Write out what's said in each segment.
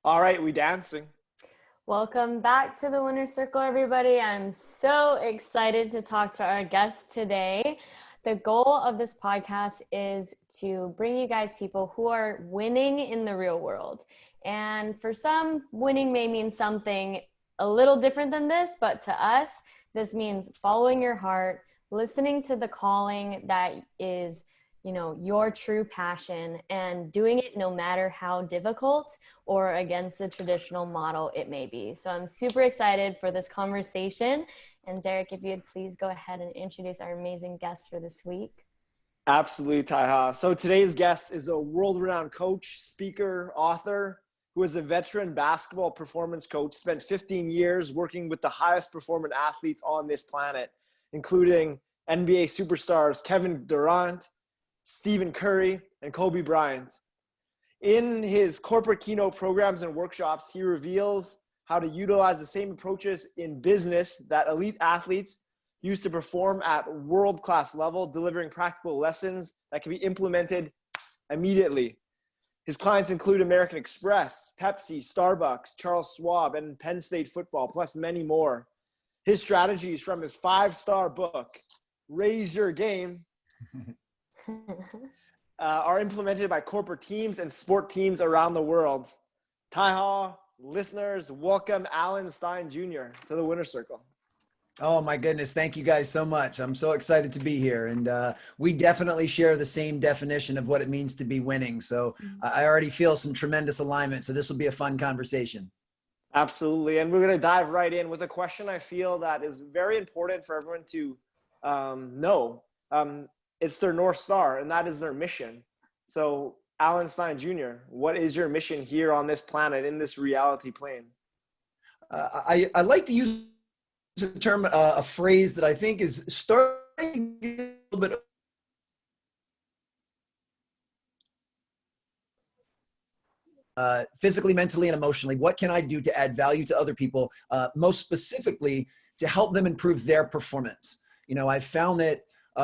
All right, we dancing. Welcome back to the Winner Circle, everybody. I'm so excited to talk to our guests today. The goal of this podcast is to bring you guys people who are winning in the real world. And for some, winning may mean something a little different than this, but to us, this means following your heart, listening to the calling that is, your true passion, and doing it no matter how difficult or against the traditional model it may be. So I'm super excited for this conversation. And Derek, if you'd please go ahead and introduce our amazing guest for this week. Absolutely, Taiha. So today's guest is a world-renowned coach, speaker, author, who is a veteran basketball performance coach, spent 15 years working with the highest performing athletes on this planet, including NBA superstars Kevin Durant, Stephen Curry, and Kobe Bryant. In his corporate keynote programs and workshops, he reveals how to utilize the same approaches in business that elite athletes use to perform at world-class level, delivering practical lessons that can be implemented immediately. His clients include American Express, Pepsi, Starbucks, Charles Schwab, and Penn State Football, plus many more. His strategies from his 5-star book, Raise Your Game, are implemented by corporate teams and sport teams around the world. Taiha, listeners, welcome Alan Stein Jr. to the Winner Circle. Oh my goodness. Thank you guys so much. I'm so excited to be here. And we definitely share the same definition of what it means to be winning. So I already feel some tremendous alignment. So this will be a fun conversation. Absolutely. And we're going to dive right in with a question I feel that is very important for everyone to know. It's their North Star, and that is their mission. So Alan Stein Jr., what is your mission here on this planet, in this reality plane? I like to use a term, a phrase that I think is starting to get a little bit physically, mentally, and emotionally. What can I do to add value to other people, most specifically to help them improve their performance? I've found that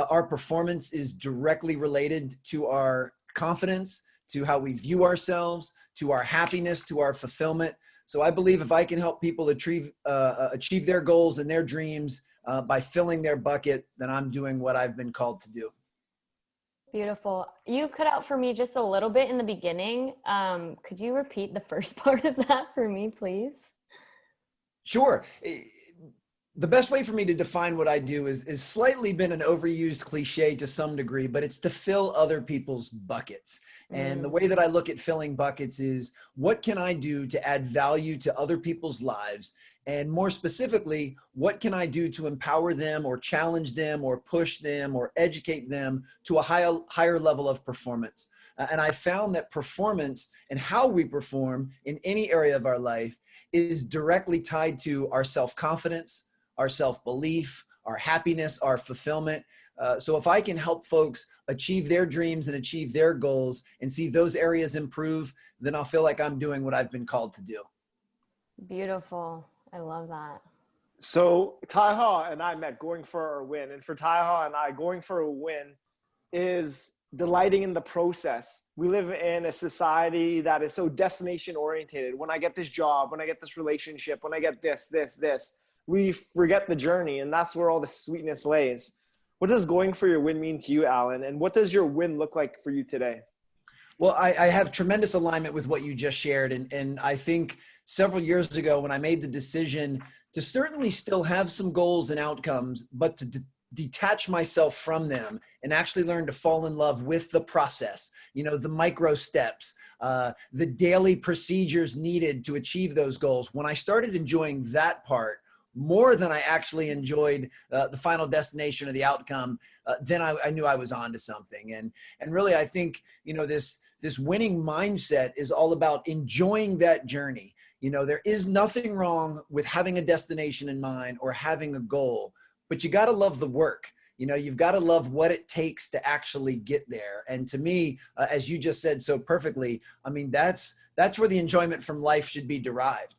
our performance is directly related to our confidence, to how we view ourselves, to our happiness, to our fulfillment. So I believe if I can help people achieve their goals and their dreams by filling their bucket, then I'm doing what I've been called to do. Beautiful. You cut out for me just a little bit in the beginning. Could you repeat the first part of that for me, please? Sure. The best way for me to define what I do is slightly been an overused cliche to some degree, but it's to fill other people's buckets. And the way that I look at filling buckets is, what can I do to add value to other people's lives? And more specifically, what can I do to empower them or challenge them or push them or educate them to a higher level of performance? And I found that performance and how we perform in any area of our life is directly tied to our self-confidence, our self-belief, our happiness, our fulfillment. So if I can help folks achieve their dreams and achieve their goals and see those areas improve, then I'll feel like I'm doing what I've been called to do. Beautiful. I love that. So Taiha and I met going for a win. And for Taiha and I, going for a win is delighting in the process. We live in a society that is so destination oriented. When I get this job, when I get this relationship, when I get this, we forget the journey, and that's where all the sweetness lays. What does going for your win mean to you, Alan? And what does your win look like for you today? Well, I have tremendous alignment with what you just shared. And I think several years ago when I made the decision to certainly still have some goals and outcomes, but to detach myself from them and actually learn to fall in love with the process, the micro steps, the daily procedures needed to achieve those goals. When I started enjoying that part more than I actually enjoyed the final destination or the outcome, then I knew I was onto something. And really, I think, this winning mindset is all about enjoying that journey. There is nothing wrong with having a destination in mind or having a goal, but you got to love the work. You've got to love what it takes to actually get there. And to me, as you just said so perfectly, I mean, that's where the enjoyment from life should be derived.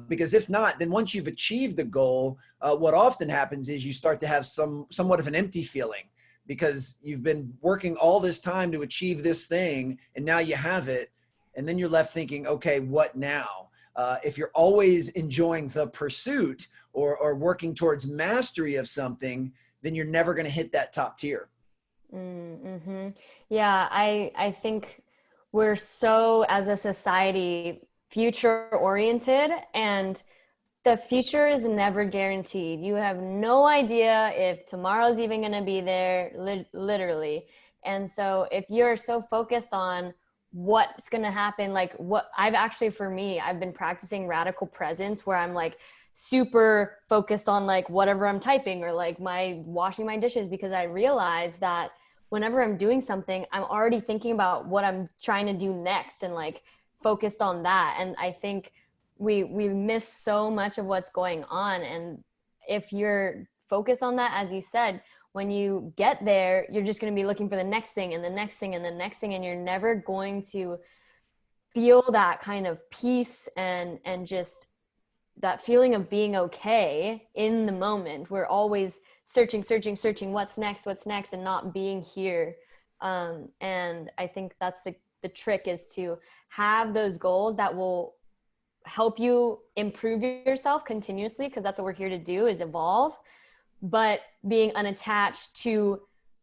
Because if not, then once you've achieved the goal, what often happens is you start to have somewhat of an empty feeling, because you've been working all this time to achieve this thing and now you have it. And then you're left thinking, okay, what now? If you're always enjoying the pursuit or working towards mastery of something, then you're never going to hit that top tier. Mm-hmm. Yeah, I think we're so, as a society, future oriented, and the future is never guaranteed. You have no idea if tomorrow's even going to be there, literally. And so if you're so focused on what's going to happen, like what I've actually, for me, I've been practicing radical presence, where I'm like super focused on like whatever I'm typing or like my washing my dishes, because I realize that whenever I'm doing something, I'm already thinking about what I'm trying to do next and like focused on that. And I think we miss so much of what's going on. And if you're focused on that, as you said, when you get there, you're just going to be looking for the next thing and the next thing and the next thing, and you're never going to feel that kind of peace and just that feeling of being okay in the moment. We're always searching what's next, and not being here. And I think that's the trick, is to have those goals that will help you improve yourself continuously, because that's what we're here to do, is evolve, but being unattached to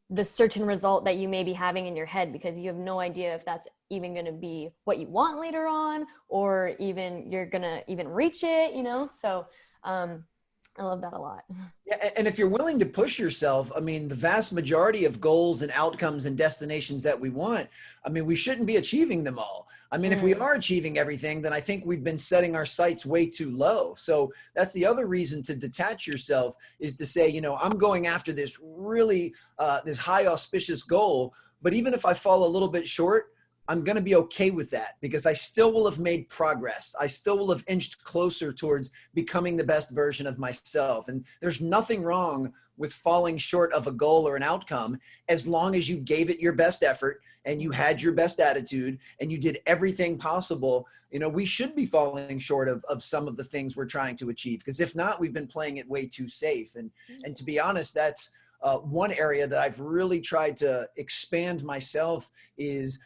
the certain result that you may be having in your head, because you have no idea if that's even going to be what you want later on, or even you're going to even reach it, So I love that a lot. Yeah, and if you're willing to push yourself, I mean, the vast majority of goals and outcomes and destinations that we want, I mean, we shouldn't be achieving them all. I mean, if we are achieving everything, then I think we've been setting our sights way too low. So that's the other reason to detach yourself, is to say, I'm going after this really, this high auspicious goal, but even if I fall a little bit short, I'm going to be okay with that, because I still will have made progress. I still will have inched closer towards becoming the best version of myself. And there's nothing wrong with falling short of a goal or an outcome, as long as you gave it your best effort and you had your best attitude and you did everything possible. We should be falling short of some of the things we're trying to achieve, because if not, we've been playing it way too safe. And to be honest, that's one area that I've really tried to expand myself, is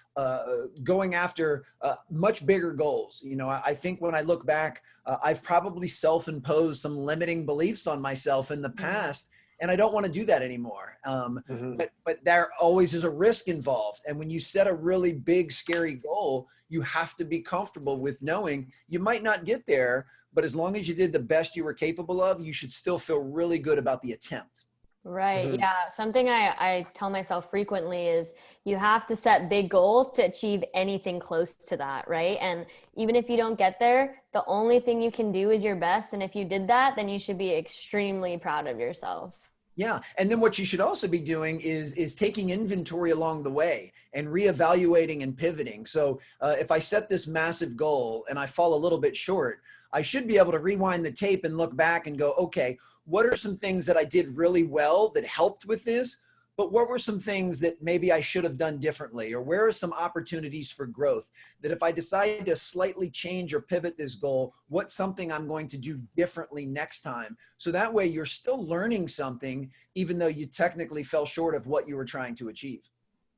going after much bigger goals. I think when I look back, I've probably self-imposed some limiting beliefs on myself in the past, and I don't want to do that anymore. But there always is a risk involved. And when you set a really big, scary goal, you have to be comfortable with knowing you might not get there, but as long as you did the best you were capable of, you should still feel really good about the attempt. Right. Yeah. Something I tell myself frequently is you have to set big goals to achieve anything close to that. Right. And even if you don't get there, the only thing you can do is your best. And if you did that, then you should be extremely proud of yourself. Yeah. And then what you should also be doing is taking inventory along the way and reevaluating and pivoting. So if I set this massive goal and I fall a little bit short, I should be able to rewind the tape and look back and go, okay, what are some things that I did really well that helped with this? But what were some things that maybe I should have done differently? Or where are some opportunities for growth that if I decide to slightly change or pivot this goal, what's something I'm going to do differently next time? So that way you're still learning something, even though you technically fell short of what you were trying to achieve.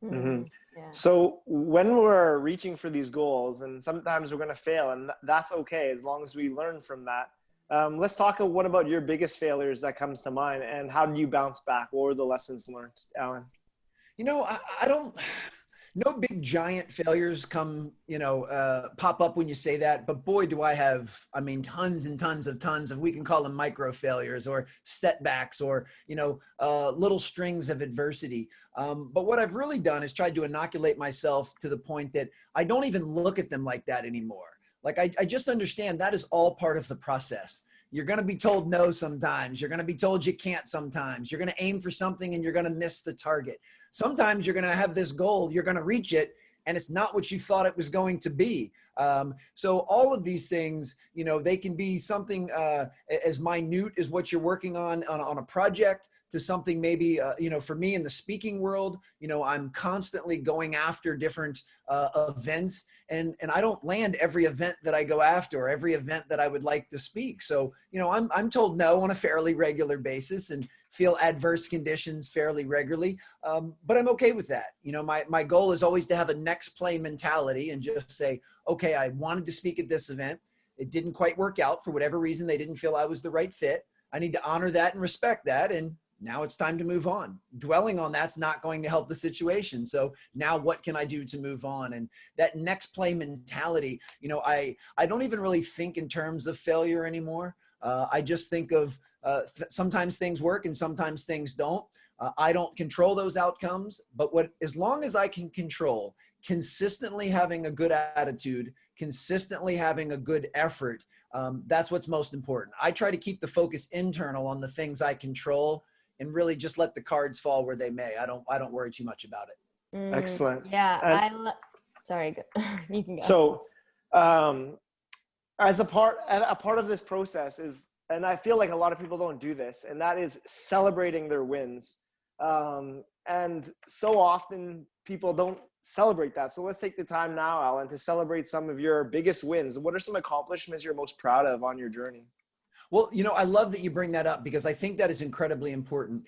Mm-hmm. Yeah. So when we're reaching for these goals, and sometimes we're going to fail, and that's okay as long as we learn from that. Let's talk. What about your biggest failures that comes to mind, and how did you bounce back? What were the lessons learned, Alan? I don't, no big giant failures pop up when you say that, but boy, do I have, tons and tons of, we can call them micro failures or setbacks or, little strings of adversity. But what I've really done is tried to inoculate myself to the point that I don't even look at them like that anymore. Like I just understand that is all part of the process. You're going to be told no sometimes. You're going to be told you can't sometimes. You're going to aim for something and you're going to miss the target. Sometimes you're going to have this goal, you're going to reach it, and it's not what you thought it was going to be. So all of these things, they can be something as minute as what you're working on a project, to something maybe, for me in the speaking world, I'm constantly going after different events, and I don't land every event that I go after or every event that I would like to speak. So, I'm told no on a fairly regular basis, and feel adverse conditions fairly regularly. But I'm okay with that. You know, my goal is always to have a next play mentality and just say, okay, I wanted to speak at this event. It didn't quite work out for whatever reason. They didn't feel I was the right fit. I need to honor that and respect that. And now it's time to move on. Dwelling on that's not going to help the situation. So now what can I do to move on? And that next play mentality, you know, I don't even really think in terms of failure anymore. I just think of sometimes things work and sometimes things don't. I don't control those outcomes, but as long as I can control consistently having a good attitude, consistently having a good effort, that's what's most important. I try to keep the focus internal on the things I control and really just let the cards fall where they may. I don't worry too much about it. Excellent. Yeah. Sorry, you can go. So, as a part of this process is, and I feel like a lot of people don't do this, and that is celebrating their wins. And so often people don't celebrate that. So let's take the time now, Alan, to celebrate some of your biggest wins. What are some accomplishments you're most proud of on your journey? Well, you know, I love that you bring that up because I think that is incredibly important.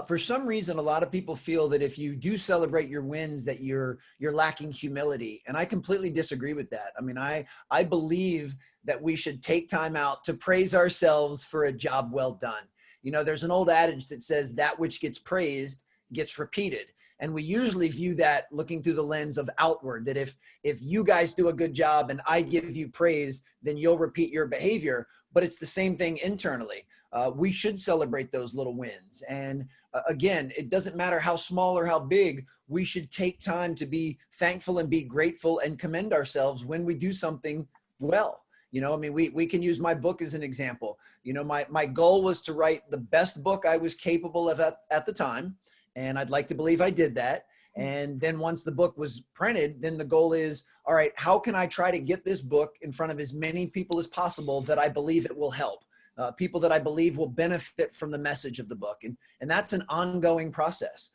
For some reason, a lot of people feel that if you do celebrate your wins, that you're lacking humility. And I completely disagree with that. I mean, I believe that we should take time out to praise ourselves for a job well done. You know, there's an old adage that says that which gets praised gets repeated. And we usually view that looking through the lens of outward, that if you guys do a good job and I give you praise, then you'll repeat your behavior. But it's the same thing internally. We should celebrate those little wins. And again, it doesn't matter how small or how big, we should take time to be thankful and be grateful and commend ourselves when we do something well. You know, I mean, we can use my book as an example. You know, my goal was to write the best book I was capable of at the time. And I'd like to believe I did that. And then once the book was printed, then the goal is, all right, how can I try to get this book in front of as many people as possible that I believe it will help, people that I believe will benefit from the message of the book. And that's an ongoing process.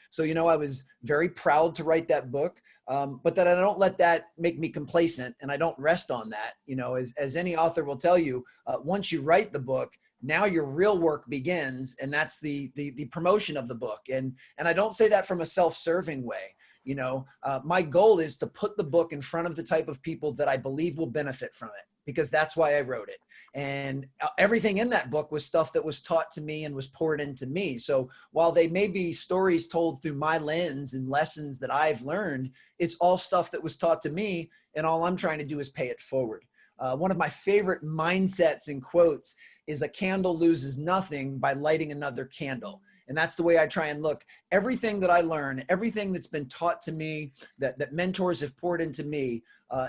So, you know, I was very proud to write that book, but that I don't let that make me complacent and I don't rest on that. You know, as any author will tell you, once you write the book, now your real work begins, and that's the promotion of the book. And I don't say that from a self-serving way. You know, my goal is to put the book in front of the type of people that I believe will benefit from it, because that's why I wrote it. And everything in that book was stuff that was taught to me and was poured into me. So while they may be stories told through my lens and lessons that I've learned, it's all stuff that was taught to me, and all I'm trying to do is pay it forward. One of my favorite mindsets and quotes is a candle loses nothing by lighting another candle. And that's the way I try and look. Everything that I learn, everything that's been taught to me, that mentors have poured into me,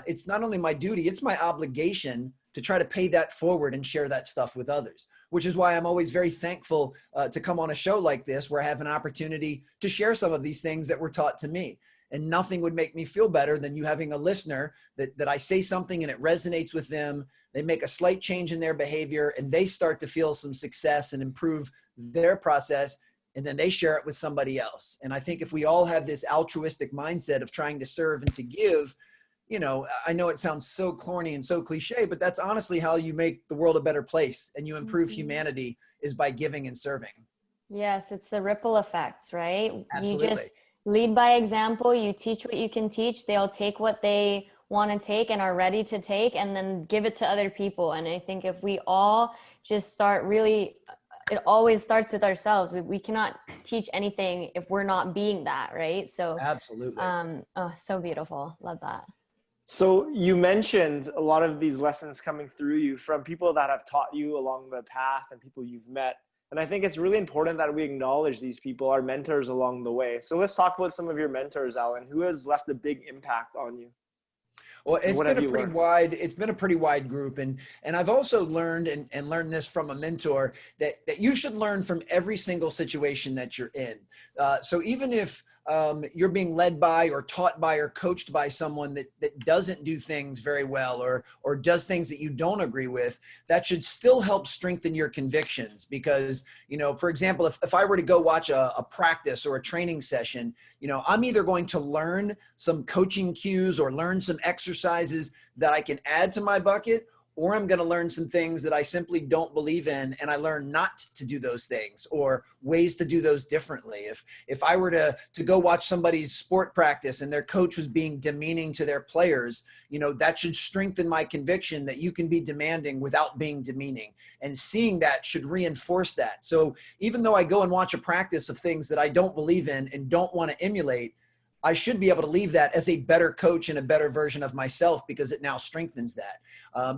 it's not only my duty, it's my obligation to try to pay that forward and share that stuff with others, which is why I'm always very thankful to come on a show like this where I have an opportunity to share some of these things that were taught to me. And nothing would make me feel better than you having a listener that I say something and it resonates with them. They make a slight change in their behavior and they start to feel some success and improve their process. And then they share it with somebody else. And I think if we all have this altruistic mindset of trying to serve and to give, you know, I know it sounds so corny and so cliche, but that's honestly how you make the world a better place and you improve humanity is by giving and serving. Yes, it's the ripple effects, right? Absolutely. You just lead by example. You teach what you can teach. They'll take what they want to take and are ready to take and then give it to other people. And I think if we all just start really, it always starts with ourselves. We cannot teach anything if we're not being that, right? So absolutely. Oh, so beautiful. Love that. So you mentioned a lot of these lessons coming through you from people that have taught you along the path and people you've met. And I think it's really important that we acknowledge these people, our mentors along the way. So let's talk about some of your mentors, Alan. Who has left a big impact on you? Well, it's been a pretty wide group. And I've also learned and learned this from a mentor that you should learn from every single situation that you're in. So even if you're being led by or taught by or coached by someone that doesn't do things very well or does things that you don't agree with, that should still help strengthen your convictions. Because, you know, for example, if I were to go watch a practice or a training session, you know, I'm either going to learn some coaching cues or learn some exercises that I can add to my bucket, or I'm going to learn some things that I simply don't believe in, and I learn not to do those things or ways to do those differently. If I were to go watch somebody's sport practice and their coach was being demeaning to their players, that should strengthen my conviction that you can be demanding without being demeaning. And seeing that should reinforce that. So even though I go and watch a practice of things that I don't believe in and don't want to emulate, I should be able to leave that as a better coach and a better version of myself, because it now strengthens that.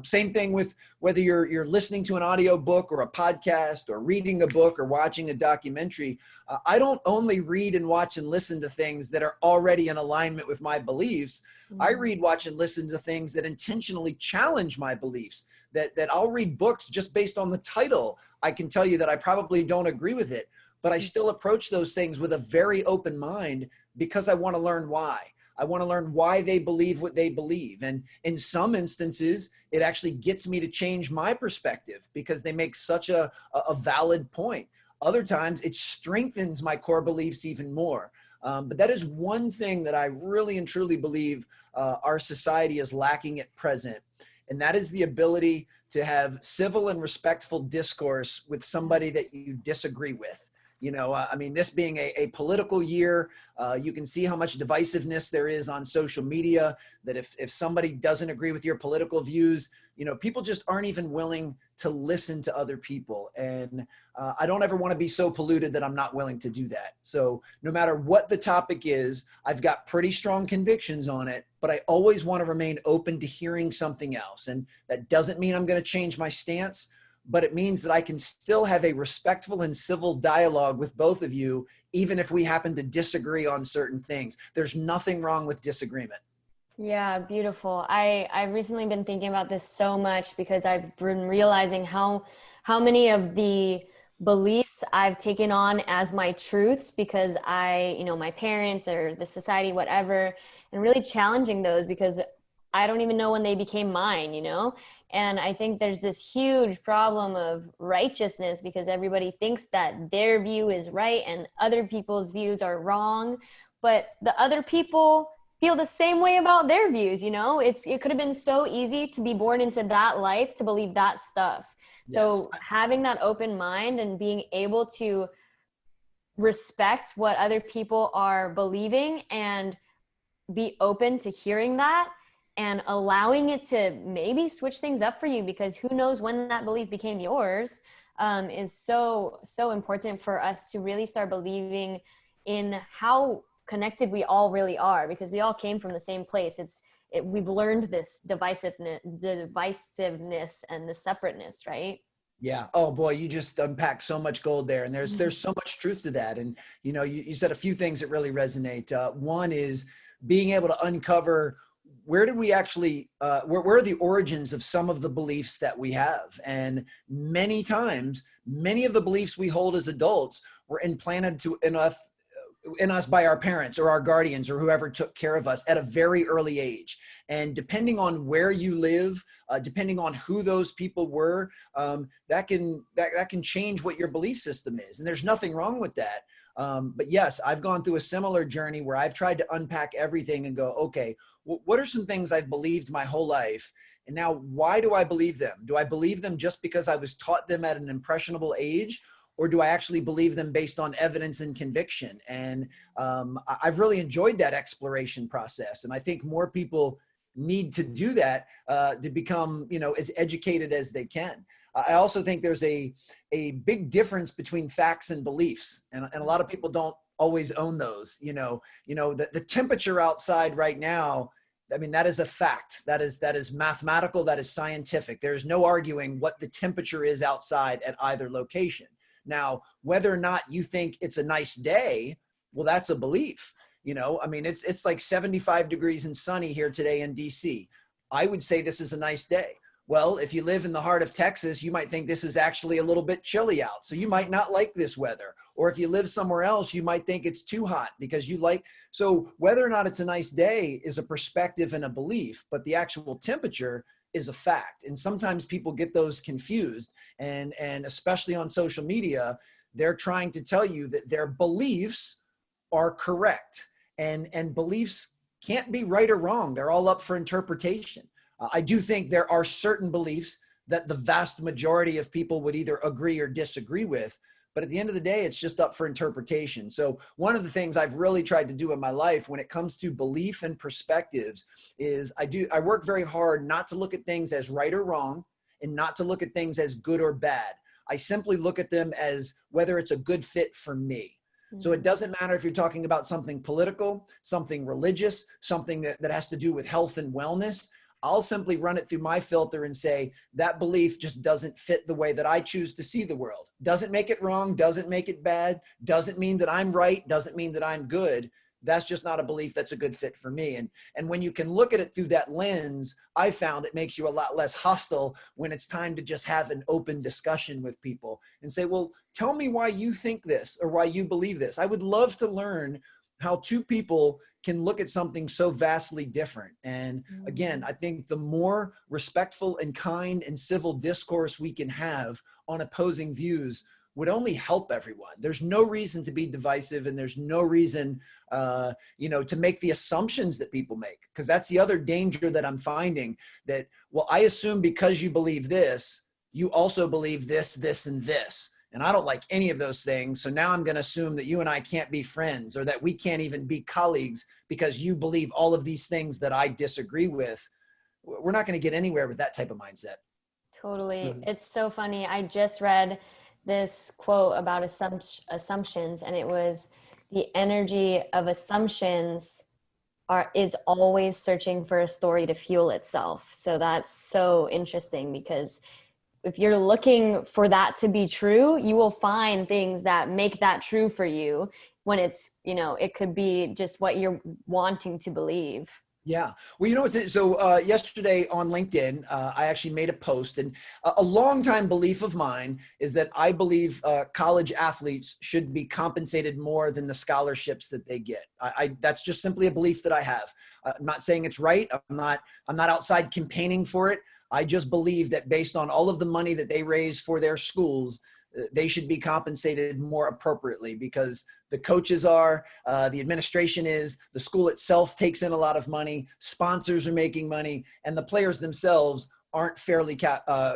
Same thing with whether you're listening to an audio book or a podcast or reading a book or watching a documentary. I don't only read and watch and listen to things that are already in alignment with my beliefs. Mm-hmm. I read, watch, and listen to things that intentionally challenge my beliefs, that I'll read books just based on the title. I can tell you that I probably don't agree with it, but I still approach those things with a very open mind, because I want to learn why. I want to learn why they believe what they believe. And in some instances, it actually gets me to change my perspective because they make such a valid point. Other times, it strengthens my core beliefs even more. But that is one thing that I really and truly believe our society is lacking at present. And that is the ability to have civil and respectful discourse with somebody that you disagree with. This being a political year, you can see how much divisiveness there is on social media, that if somebody doesn't agree with your political views, people just aren't even willing to listen to other people. And I don't ever want to be so polluted that I'm not willing to do that. So no matter what the topic is, I've got pretty strong convictions on it, but I always want to remain open to hearing something else. And that doesn't mean I'm going to change my stance, but it means that I can still have a respectful and civil dialogue with both of you, even if we happen to disagree on certain things. There's nothing wrong with disagreement. Yeah, beautiful. I've recently been thinking about this so much because I've been realizing how many of the beliefs I've taken on as my truths because my parents or the society, whatever, and really challenging those because I don't even know when they became mine, And I think there's this huge problem of righteousness because everybody thinks that their view is right and other people's views are wrong, but the other people feel the same way about their views, It could have been so easy to be born into that life to believe that stuff. Yes. So having that open mind and being able to respect what other people are believing and be open to hearing that and allowing it to maybe switch things up for you, because who knows when that belief became yours, is so important for us to really start believing in how connected we all really are, because we all came from the same place. We've learned this divisiveness and the separateness, right? Yeah. Oh boy, you just unpacked so much gold there, and there's so much truth to that. And you said a few things that really resonate. One is being able to uncover where did we actually, where are the origins of some of the beliefs that we have? And many times, many of the beliefs we hold as adults were implanted in us by our parents or our guardians or whoever took care of us at a very early age. And depending on where you live, depending on who those people were, that can change what your belief system is. And there's nothing wrong with that. But yes, I've gone through a similar journey where I've tried to unpack everything and go, okay, what are some things I've believed my whole life? And now why do I believe them? Do I believe them just because I was taught them at an impressionable age? Or do I actually believe them based on evidence and conviction? And I've really enjoyed that exploration process. And I think more people need to do that to become, as educated as they can. I also think there's a big difference between facts and beliefs. And a lot of people don't always own those. The temperature outside right now, that is a fact. That is mathematical. That is scientific. There's no arguing what the temperature is outside at either location. Now, whether or not you think it's a nice day, well, that's a belief. It's like 75 degrees and sunny here today in DC. I would say this is a nice day. Well, if you live in the heart of Texas, you might think this is actually a little bit chilly out. So you might not like this weather. Or if you live somewhere else, you might think it's too hot because so whether or not it's a nice day is a perspective and a belief, but the actual temperature is a fact. And sometimes people get those confused. And especially on social media, they're trying to tell you that their beliefs are correct. And beliefs can't be right or wrong. They're all up for interpretation. I do think there are certain beliefs that the vast majority of people would either agree or disagree with. But at the end of the day, it's just up for interpretation. So one of the things I've really tried to do in my life when it comes to belief and perspectives is I work very hard not to look at things as right or wrong and not to look at things as good or bad. I simply look at them as whether it's a good fit for me. So it doesn't matter if you're talking about something political, something religious, something that has to do with health and wellness. I'll simply run it through my filter and say that belief just doesn't fit the way that I choose to see the world. Doesn't make it wrong, doesn't make it bad, doesn't mean that I'm right, doesn't mean that I'm good. That's just not a belief that's a good fit for me. And when you can look at it through that lens, I found it makes you a lot less hostile when it's time to just have an open discussion with people and say, well, tell me why you think this or why you believe this. I would love to learn how two people can look at something so vastly different. And again, I think the more respectful and kind and civil discourse we can have on opposing views would only help everyone. There's no reason to be divisive, and there's no reason, to make the assumptions that people make, because that's the other danger that I'm finding, that, well, I assume because you believe this, you also believe this, this, and this. And I don't like any of those things. So now I'm going to assume that you and I can't be friends, or that we can't even be colleagues because you believe all of these things that I disagree with. We're not going to get anywhere with that type of mindset. Totally. It's so funny. I just read this quote about assumptions, and it was the energy of assumptions is always searching for a story to fuel itself. So that's so interesting, because if you're looking for that to be true, you will find things that make that true for you, when it's, it could be just what you're wanting to believe. Yeah. Well, so yesterday on LinkedIn, I actually made a post, and a longtime belief of mine is that I believe college athletes should be compensated more than the scholarships that they get. That's just simply a belief that I have. I'm not saying it's right. I'm not outside campaigning for it. I just believe that based on all of the money that they raise for their schools, they should be compensated more appropriately, because the coaches are, the administration is, the school itself takes in a lot of money, sponsors are making money, and the players themselves aren't fairly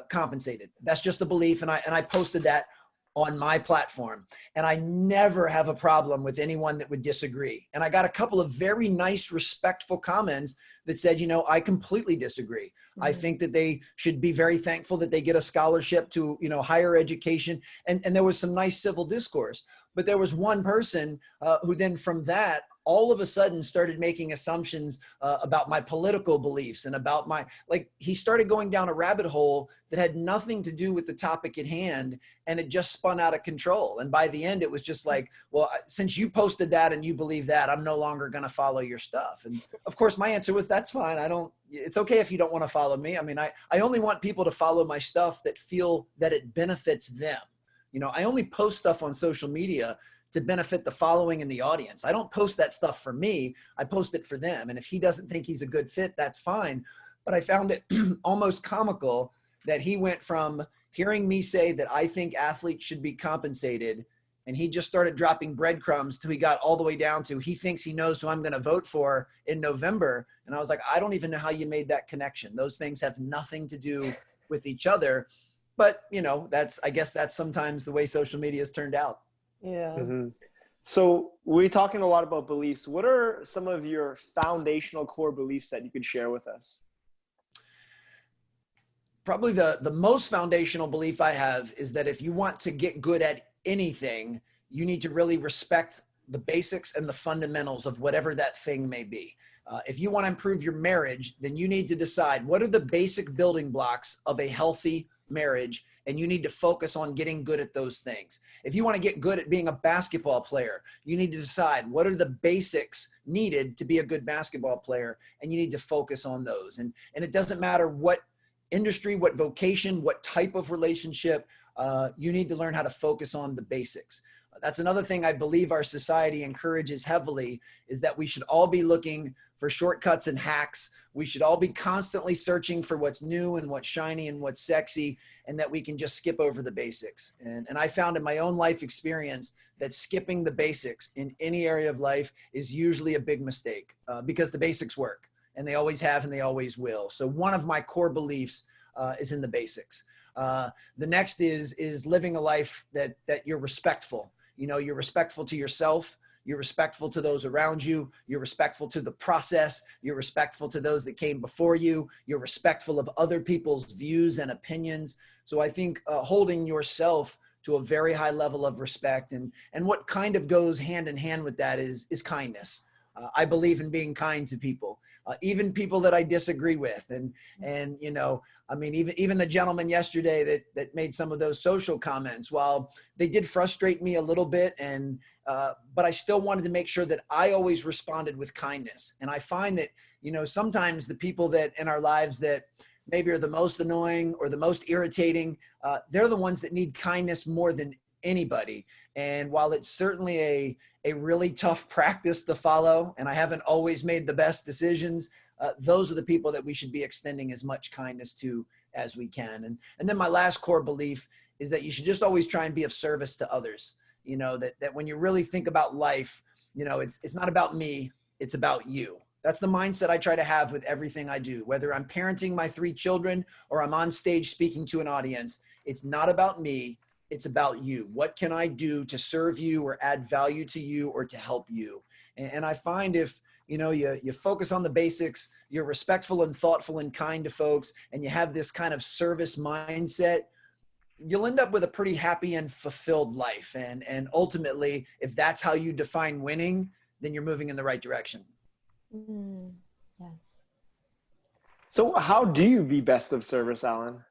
compensated. That's just a belief, and I posted that on my platform, and I never have a problem with anyone that would disagree. And I got a couple of very nice, respectful comments that said, I completely disagree. I think that they should be very thankful that they get a scholarship to, higher education. And there was some nice civil discourse. But there was one person who then from that all of a sudden started making assumptions about my political beliefs and about he started going down a rabbit hole that had nothing to do with the topic at hand. And it just spun out of control. And by the end, it was just like, well, since you posted that and you believe that, I'm no longer going to follow your stuff. And of course, my answer was, that's fine. It's okay if you don't want to follow me. I mean, I only want people to follow my stuff that feel that it benefits them. I only post stuff on social media to benefit the following and the audience. I don't post that stuff for me. I post it for them. And if he doesn't think he's a good fit, that's fine. But I found it almost comical that he went from hearing me say that I think athletes should be compensated, and he just started dropping breadcrumbs till he got all the way down to, he thinks he knows who I'm going to vote for in November. And I was like, I don't even know how you made that connection. Those things have nothing to do with each other. But, I guess that's sometimes the way social media has turned out. Yeah. So we're talking a lot about beliefs. What are some of your foundational core beliefs that you could share with us? Probably the most foundational belief I have is that if you want to get good at anything, you need to really respect the basics and the fundamentals of whatever that thing may be. If you want to improve your marriage, then you need to decide what are the basic building blocks of a healthy marriage, and you need to focus on getting good at those things. If you want to get good at being a basketball player, you need to decide what are the basics needed to be a good basketball player, and you need to focus on those. And it doesn't matter what industry, what vocation, what type of relationship, you need to learn how to focus on the basics. That's another thing I believe our society encourages heavily, is that we should all be looking for shortcuts and hacks. We should all be constantly searching for what's new and what's shiny and what's sexy, and that we can just skip over the basics. And I found in my own life experience that skipping the basics in any area of life is usually a big mistake, because the basics work. and they always have, and they always will. So one of my core beliefs is in the basics. The next is living a life that you're respectful. You know, you're respectful to yourself. You're respectful to those around you. You're respectful to the process. You're respectful to those that came before you. You're respectful of other people's views and opinions. So I think holding yourself to a very high level of respect, and what kind of goes hand in hand with that is kindness. I believe in being kind to people, even people that I disagree with. And you know, I mean, even the gentleman yesterday that made some of those social comments, while they did frustrate me a little bit, and but I still wanted to make sure that I always responded with kindness. And I find that, you know, sometimes the people that in our lives that maybe are the most annoying or the most irritating, they're the ones that need kindness more than anybody. And while it's certainly a really tough practice to follow, and I haven't always made the best decisions, those are the people that we should be extending as much kindness to as we can. And then my last core belief is that you should just always try and be of service to others. You know, that when you really think about life, you know, it's not about me, it's about you. That's the mindset I try to have with everything I do, whether I'm parenting my 3 children or I'm on stage speaking to an audience. It's not about me, it's about you. What can I do to serve you or add value to you or to help you? And I find if, you know, you focus on the basics, you're respectful and thoughtful and kind to folks, and you have this kind of service mindset, you'll end up with a pretty happy and fulfilled life. And ultimately, if that's how you define winning, then you're moving in the right direction. Yes. So how do you be best of service, Alan?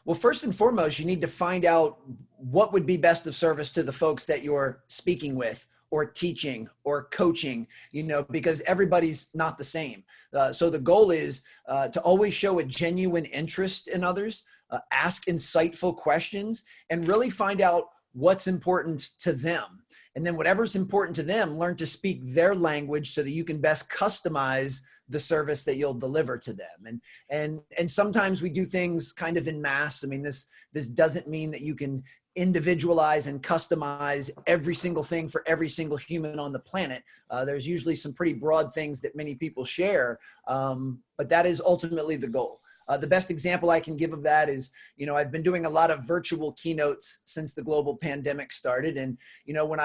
Well, first and foremost, you need to find out what would be best of service to the folks that you're speaking with or teaching or coaching, you know, because everybody's not the same. So the goal is to always show a genuine interest in others, ask insightful questions, and really find out what's important to them. And then whatever's important to them, learn to speak their language so that you can best customize the service that you'll deliver to them. And sometimes we do things kind of en masse. I mean, this doesn't mean that you can individualize and customize every single thing for every single human on the planet. There's usually some pretty broad things that many people share, but that is ultimately the goal. The best example I can give of that is, you know, I've been doing a lot of virtual keynotes since the global pandemic started. And, you know, when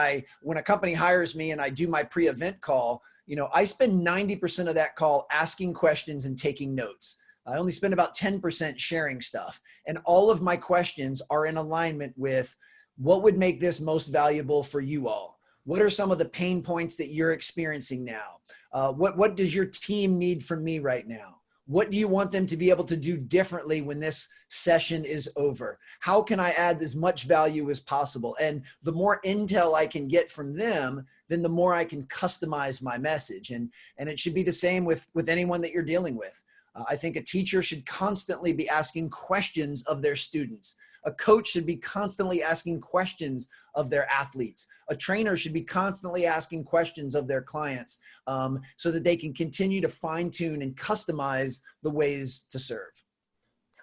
a company hires me and I do my pre-event call, you know, I spend 90% of that call asking questions and taking notes. I only spend about 10% sharing stuff. And all of my questions are in alignment with what would make this most valuable for you all. What are some of the pain points that you're experiencing now? What does your team need from me right now? What do you want them to be able to do differently when this session is over? How can I add as much value as possible? And the more intel I can get from them, then the more I can customize my message. And it should be the same with anyone that you're dealing with. I think a teacher should constantly be asking questions of their students. A coach should be constantly asking questions of their athletes. A trainer should be constantly asking questions of their clients, so that they can continue to fine tune and customize the ways to serve.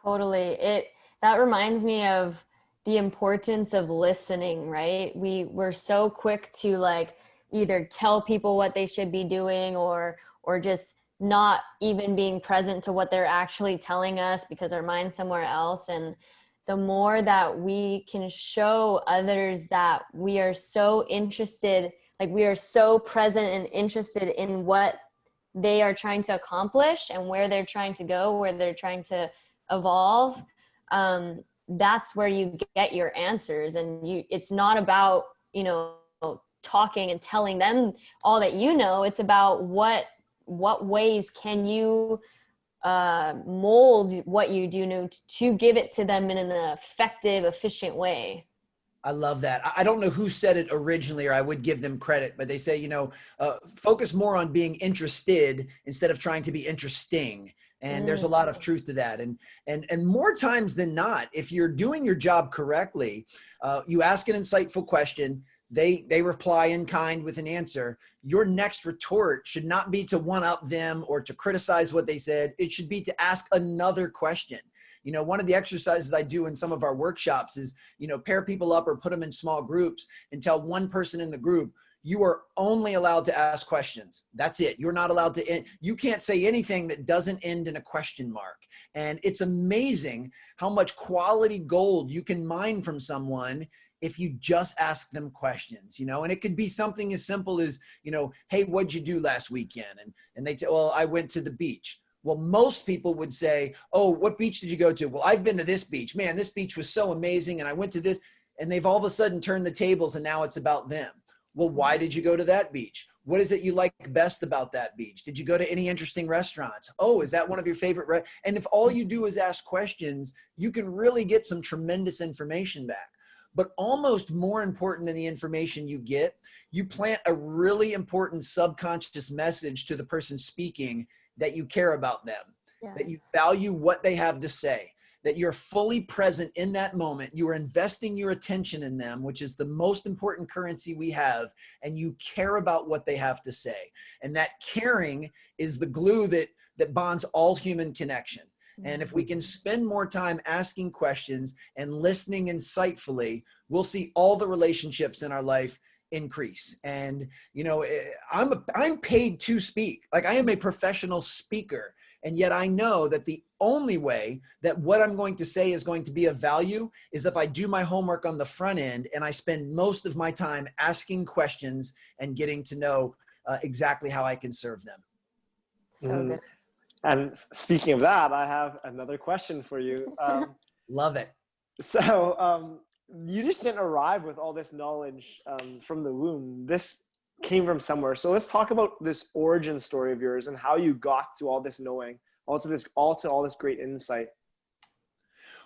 Totally. That reminds me of the importance of listening, right? We're so quick to like either tell people what they should be doing or just not even being present to what they're actually telling us because our mind's somewhere else. And the more that we can show others that we are so interested, like we are so present and interested in what they are trying to accomplish and where they're trying to go, where they're trying to evolve, that's where you get your answers. And it's not about, you know, talking and telling them all that you know. It's about what ways can you mold what you do know to give it to them in an effective, efficient way. I love that. I don't know who said it originally, or I would give them credit, but they say, you know, focus more on being interested instead of trying to be interesting. And there's a lot of truth to that. And more times than not, if you're doing your job correctly, you ask an insightful question, they reply in kind with an answer. Your next retort should not be to one up them or to criticize what they said. It should be to ask another question. You know, one of the exercises I do in some of our workshops is, you know, pair people up or put them in small groups and tell one person in the group, you are only allowed to ask questions. That's it. You're not allowed to, you can't say anything that doesn't end in a question mark. And it's amazing how much quality gold you can mine from someone if you just ask them questions, you know. And it could be something as simple as, you know, hey, what'd you do last weekend? And they say, well, I went to the beach. Well, most people would say, oh, what beach did you go to? Well, I've been to this beach. Man, this beach was so amazing. And I went to this. And they've all of a sudden turned the tables and now it's about them. Well, why did you go to that beach? What is it you like best about that beach? Did you go to any interesting restaurants? Oh, is that one of your favorite? And if all you do is ask questions, you can really get some tremendous information back. But almost more important than the information you get, you plant a really important subconscious message to the person speaking that you care about them, that you value what they have to say, that you're fully present in that moment. You are investing your attention in them, which is the most important currency we have, and you care about what they have to say. And that caring is the glue that bonds all human connection. And if we can spend more time asking questions and listening insightfully, we'll see all the relationships in our life increase. And, you know, I'm paid to speak. Like, I am a professional speaker. And yet I know that the only way that what I'm going to say is going to be of value is if I do my homework on the front end and I spend most of my time asking questions and getting to know exactly how I can serve them. So good. And speaking of that, I have another question for you. Love it. So you just didn't arrive with all this knowledge from the womb. This came from somewhere. So let's talk about this origin story of yours and how you got to all this knowing, all to all this great insight.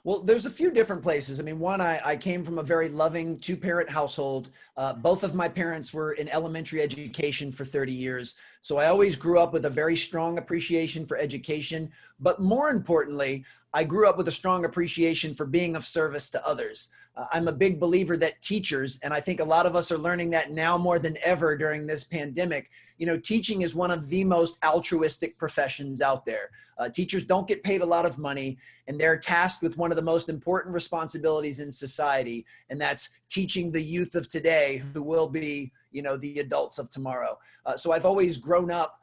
Well, there's a few different places. I mean, one, I came from a very loving two-parent household. Both of my parents were in elementary education for 30 years. So I always grew up with a very strong appreciation for education. But more importantly, I grew up with a strong appreciation for being of service to others. I'm a big believer that teachers, and I think a lot of us are learning that now more than ever during this pandemic, you know, teaching is one of the most altruistic professions out there. Teachers don't get paid a lot of money, and they're tasked with one of the most important responsibilities in society, and that's teaching the youth of today who will be, you know, the adults of tomorrow. So I've always grown up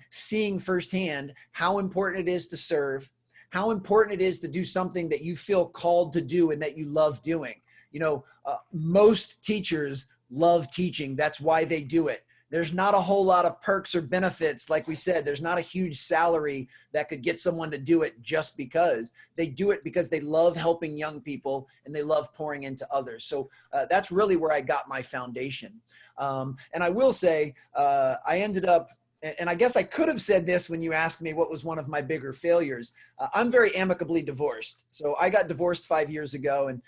seeing firsthand how important it is to serve, how important it is to do something that you feel called to do and that you love doing. You know, most teachers love teaching. That's why they do it. There's not a whole lot of perks or benefits. Like we said, there's not a huge salary that could get someone to do it just because. They do it because they love helping young people and they love pouring into others. So that's really where I got my foundation. And I will say, I ended up, and I guess I could have said this when you asked me what was one of my bigger failures. I'm very amicably divorced. So I got divorced 5 years ago and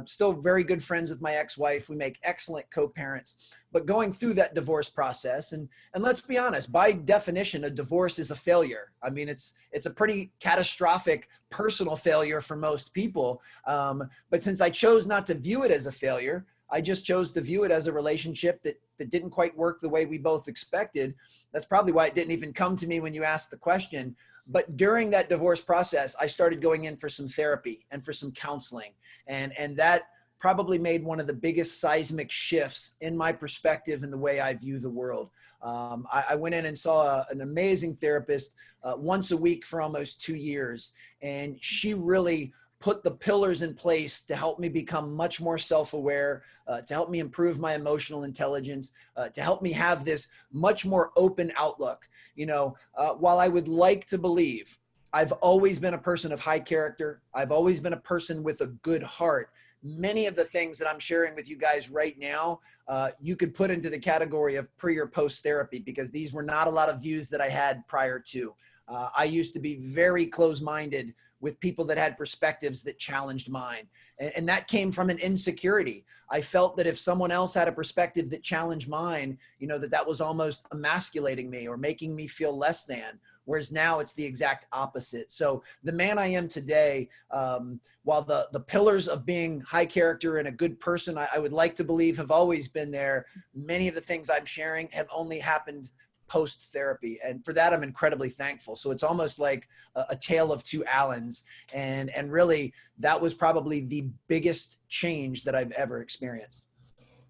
still very good friends with my ex-wife. We make excellent co-parents. But going through that divorce process, and let's be honest, by definition, a divorce is a failure. I mean, it's a pretty catastrophic personal failure for most people. But since I chose not to view it as a failure, I just chose to view it as a relationship that didn't quite work the way we both expected. That's probably why it didn't even come to me when you asked the question. But during that divorce process, I started going in for some therapy and for some counseling. And that probably made one of the biggest seismic shifts in my perspective and the way I view the world. I went in and saw an amazing therapist once a week for almost 2 years. And she really put the pillars in place to help me become much more self-aware, to help me improve my emotional intelligence, to help me have this much more open outlook. You know, while I would like to believe I've always been a person of high character, I've always been a person with a good heart, many of the things that I'm sharing with you guys right now, you could put into the category of pre or post therapy, because these were not a lot of views that I had prior to. I used to be very close-minded with people that had perspectives that challenged mine. And that came from an insecurity. I felt that if someone else had a perspective that challenged mine, you know, that was almost emasculating me or making me feel less than. Whereas now it's the exact opposite. So the man I am today, while the pillars of being high character and a good person, I would like to believe have always been there, many of the things I'm sharing have only happened post-therapy. And for that, I'm incredibly thankful. So it's almost like a tale of two Allens. And really, that was probably the biggest change that I've ever experienced.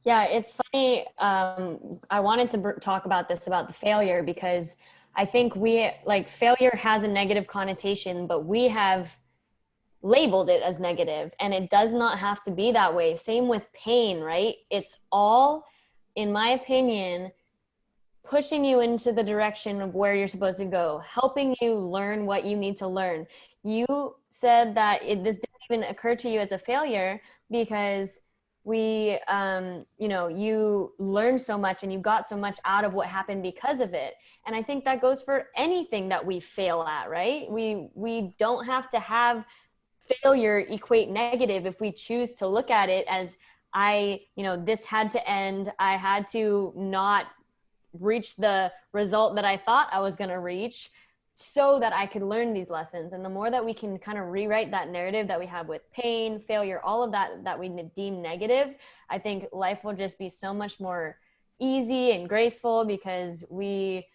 Yeah, it's funny. I wanted to talk about this, about the failure, because I think failure has a negative connotation, but we have labeled it as negative, and it does not have to be that way. Same with pain, right? It's all, in my opinion, pushing you into the direction of where you're supposed to go, helping you learn what you need to learn. You said that this didn't even occur to you as a failure because you learned so much and you got so much out of what happened because of it. And I think that goes for anything that we fail at, right? We don't have to have failure equate negative if we choose to look at it as this had to end. I had to not reach the result that I thought I was going to reach so that I could learn these lessons. And the more that we can kind of rewrite that narrative that we have with pain, failure, all of that we deem negative, I think life will just be so much more easy and graceful because we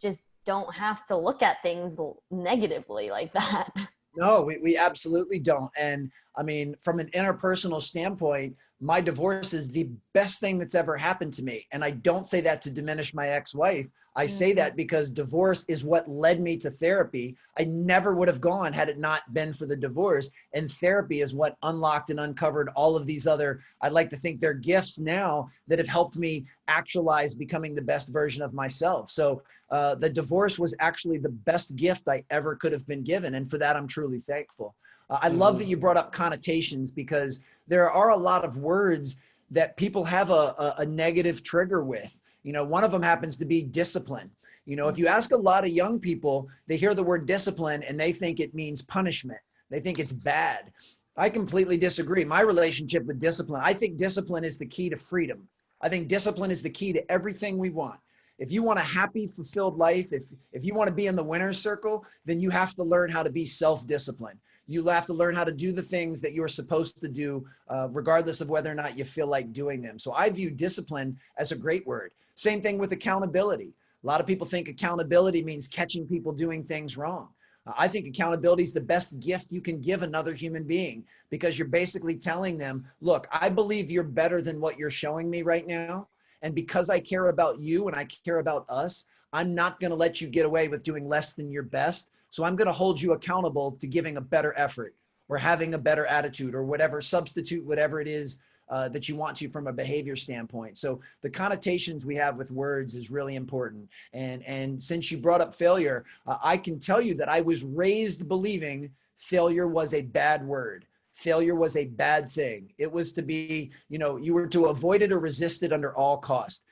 just don't have to look at things negatively like that. No, we absolutely don't. And I mean, from an interpersonal standpoint, my divorce is the best thing that's ever happened to me. And I don't say that to diminish my ex-wife. I say that because divorce is what led me to therapy. I never would have gone had it not been for the divorce. And therapy is what unlocked and uncovered all of these other, I'd like to think they're gifts now that have helped me actualize becoming the best version of myself. So the divorce was actually the best gift I ever could have been given. And for that, I'm truly thankful. I love that you brought up connotations because there are a lot of words that people have a negative trigger with. You know, one of them happens to be discipline. You know, if you ask a lot of young people, they hear the word discipline and they think it means punishment. They think it's bad. I completely disagree. My relationship with discipline, I think discipline is the key to freedom. I think discipline is the key to everything we want. If you want a happy, fulfilled life, if you want to be in the winner's circle, then you have to learn how to be self-disciplined. You have to learn how to do the things that you're supposed to do, regardless of whether or not you feel like doing them. So I view discipline as a great word. Same thing with accountability. A lot of people think accountability means catching people doing things wrong. I think accountability is the best gift you can give another human being because you're basically telling them, look, I believe you're better than what you're showing me right now. And because I care about you and I care about us, I'm not going to let you get away with doing less than your best. So I'm going to hold you accountable to giving a better effort or having a better attitude or whatever, substitute whatever it is that you want to from a behavior standpoint. So the connotations we have with words is really important. And since you brought up failure, I can tell you that I was raised believing failure was a bad word. Failure was a bad thing. It was to be, you were to avoid it or resist it under all cost.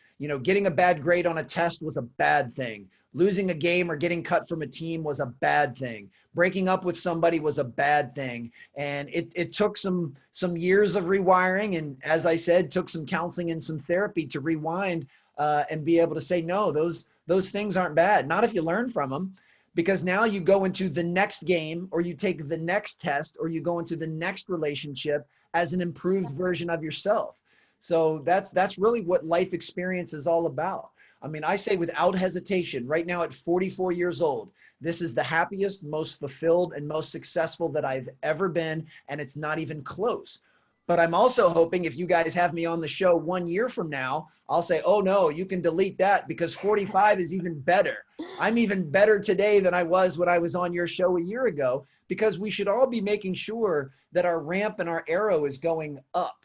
Getting a bad grade on a test was a bad thing. Losing a game or getting cut from a team was a bad thing. Breaking up with somebody was a bad thing. And it took some years of rewiring. And as I said, took some counseling and some therapy to rewind and be able to say, no, those things aren't bad. Not if you learn from them. Because now you go into the next game or you take the next test or you go into the next relationship as an improved version of yourself. So that's really what life experience is all about. I mean, I say without hesitation, right now at 44 years old, this is the happiest, most fulfilled, and most successful that I've ever been, and it's not even close. But I'm also hoping if you guys have me on the show 1 year from now, I'll say, oh no, you can delete that because 45 is even better. I'm even better today than I was when I was on your show a year ago, because we should all be making sure that our ramp and our arrow is going up.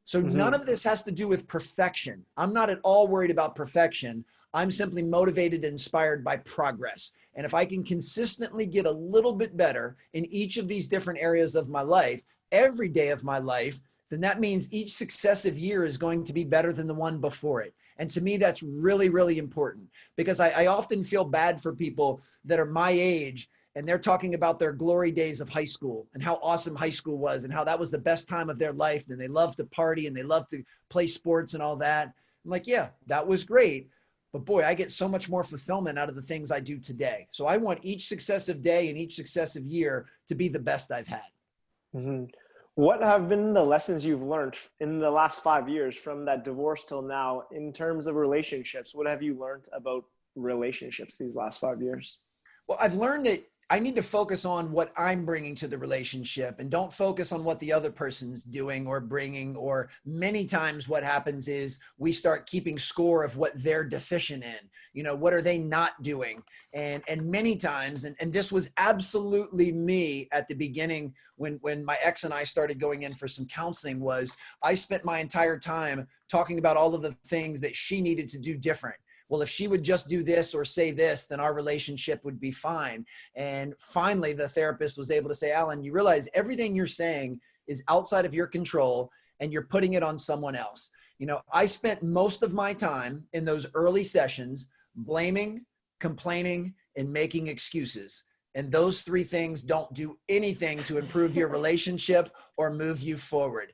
So none of this has to do with perfection. I'm not at all worried about perfection. I'm simply motivated and inspired by progress. And if I can consistently get a little bit better in each of these different areas of my life, every day of my life, then that means each successive year is going to be better than the one before it. And to me, that's really, really important because I often feel bad for people that are my age and they're talking about their glory days of high school and how awesome high school was and how that was the best time of their life. And they love to party and they love to play sports and all that. I'm like, yeah, that was great. But boy, I get so much more fulfillment out of the things I do today. So I want each successive day and each successive year to be the best I've had. What have been the lessons you've learned in the last 5 years from that divorce till now in terms of relationships? What have you learned about relationships these last 5 years? Well, I've learned that I need to focus on what I'm bringing to the relationship and don't focus on what the other person's doing or bringing. Or many times what happens is we start keeping score of what they're deficient in. You know, what are they not doing? And many times, and this was absolutely me at the beginning when my ex and I started going in for some counseling, was I spent my entire time talking about all of the things that she needed to do different. Well, if she would just do this or say this, then our relationship would be fine. And finally, the therapist was able to say, Alan, you realize everything you're saying is outside of your control and you're putting it on someone else. You know, I spent most of my time in those early sessions blaming, complaining, and making excuses. And those three things don't do anything to improve your relationship or move you forward.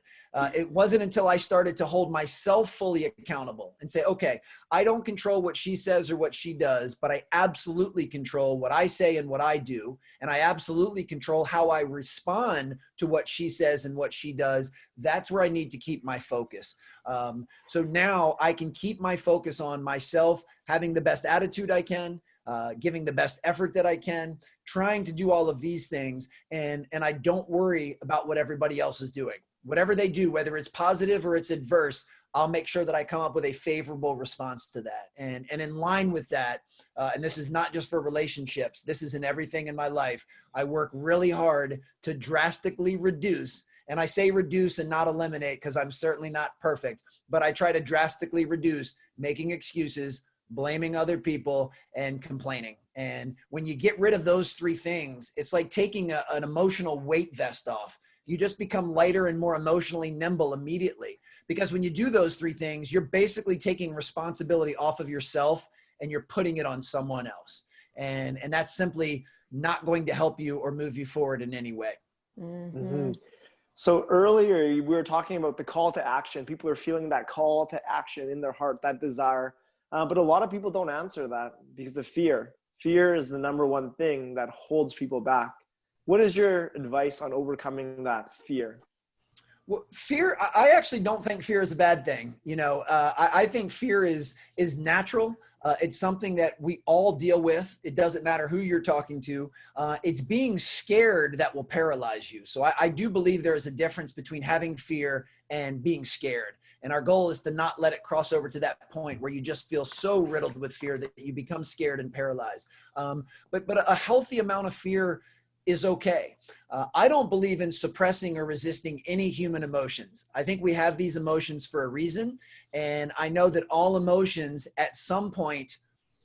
It wasn't until I started to hold myself fully accountable and say, okay, I don't control what she says or what she does, but I absolutely control what I say and what I do. And I absolutely control how I respond to what she says and what she does. That's where I need to keep my focus. So now I can keep my focus on myself, having the best attitude I can, giving the best effort that I can, trying to do all of these things. And I don't worry about what everybody else is doing. Whatever they do, whether it's positive or it's adverse, I'll make sure that I come up with a favorable response to that. And in line with that, and this is not just for relationships, this is in everything in my life, I work really hard to drastically reduce, and I say reduce and not eliminate because I'm certainly not perfect, but I try to drastically reduce making excuses, blaming other people, and complaining. And when you get rid of those three things, it's like taking an emotional weight vest off. You just become lighter and more emotionally nimble immediately. Because when you do those three things, you're basically taking responsibility off of yourself and you're putting it on someone else. And that's simply not going to help you or move you forward in any way. Mm-hmm. So earlier we were talking about the call to action. People are feeling that call to action in their heart, that desire. But a lot of people don't answer that because of fear. Fear is the number one thing that holds people back. What is your advice on overcoming that fear? Well, fear, I actually don't think fear is a bad thing. You know, I think fear is natural. It's something that we all deal with. It doesn't matter who you're talking to. It's being scared that will paralyze you. So I do believe there is a difference between having fear and being scared. And our goal is to not let it cross over to that point where you just feel so riddled with fear that you become scared and paralyzed. But a healthy amount of fear is okay. I don't believe in suppressing or resisting any human emotions. I think we have these emotions for a reason. And I know that all emotions at some point